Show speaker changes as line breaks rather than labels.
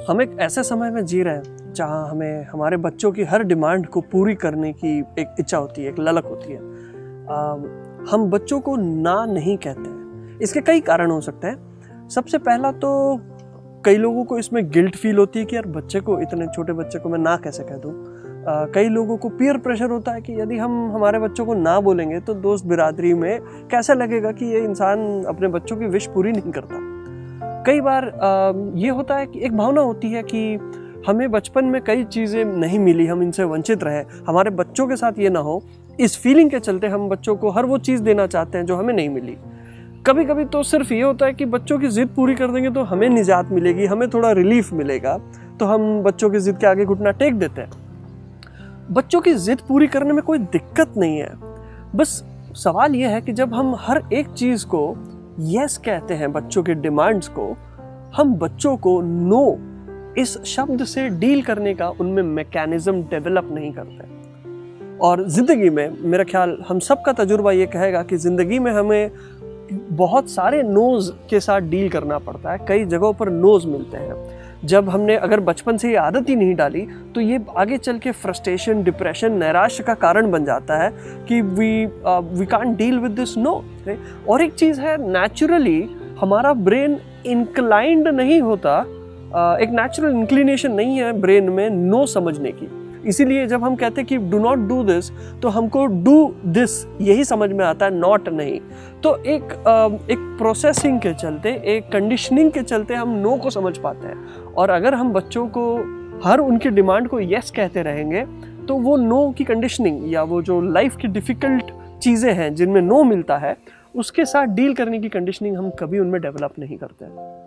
हम एक ऐसे समय में जी रहे हैं जहाँ हमें हमारे बच्चों की हर डिमांड को पूरी करने की एक इच्छा होती है, एक ललक होती है। हम बच्चों को ना नहीं कहते हैं। इसके कई कारण हो सकते हैं। सबसे पहला तो कई लोगों को इसमें गिल्ट फील होती है कि यार बच्चे को, इतने छोटे बच्चे को मैं ना कैसे कह दूँ। कई लोगों को पीयर प्रेशर होता है कि यदि हम हमारे बच्चों को ना बोलेंगे तो दोस्त बिरादरी में कैसा लगेगा कि ये इंसान अपने बच्चों की विश पूरी नहीं करता। कई बार ये होता है कि एक भावना होती है कि हमें बचपन में कई चीज़ें नहीं मिली, हम इनसे वंचित रहे, हमारे बच्चों के साथ ये ना हो। इस फीलिंग के चलते हम बच्चों को हर वो चीज़ देना चाहते हैं जो हमें नहीं मिली। कभी कभी तो सिर्फ ये होता है कि बच्चों की ज़िद पूरी कर देंगे तो हमें निजात मिलेगी, हमें थोड़ा रिलीफ मिलेगा, तो हम बच्चों की ज़िद के आगे घुटना टेक देते हैं। बच्चों की ज़िद पूरी करने में कोई दिक्कत नहीं है। बस सवाल यह है कि जब हम हर एक चीज़ को यस कहते हैं, बच्चों के डिमांड्स को, हम बच्चों को नो इस शब्द से डील करने का उनमें मैकेनिज्म डेवलप नहीं करते। और ज़िंदगी में मेरा ख्याल हम सब का तजुर्बा ये कहेगा कि ज़िंदगी में हमें बहुत सारे नोज़ के साथ डील करना पड़ता है। कई जगहों पर नोज़ मिलते हैं। जब हमने अगर बचपन से ये आदत ही नहीं डाली तो ये आगे चल के फ्रस्ट्रेशन, डिप्रेशन, नैराश्य का कारण बन जाता है कि we can't deal with this no. और एक चीज़ है, नेचुरली हमारा ब्रेन इंक्लाइंड नहीं होता, एक नेचुरल इंक्लिनेशन नहीं है ब्रेन में नो समझने की। इसीलिए जब हम कहते हैं कि डू नॉट डू दिस तो हमको डू दिस यही समझ में आता है, नॉट नहीं। तो एक प्रोसेसिंग के चलते, एक कंडीशनिंग के चलते हम नो को समझ पाते हैं। और अगर हम बच्चों को हर उनकी डिमांड को यस कहते रहेंगे तो वो नो की कंडीशनिंग या वो जो लाइफ की डिफ़िकल्ट चीज़ें हैं जिनमें नो मिलता है, उसके साथ डील करने की कंडीशनिंग हम कभी उनमें डेवलप नहीं करते हैं।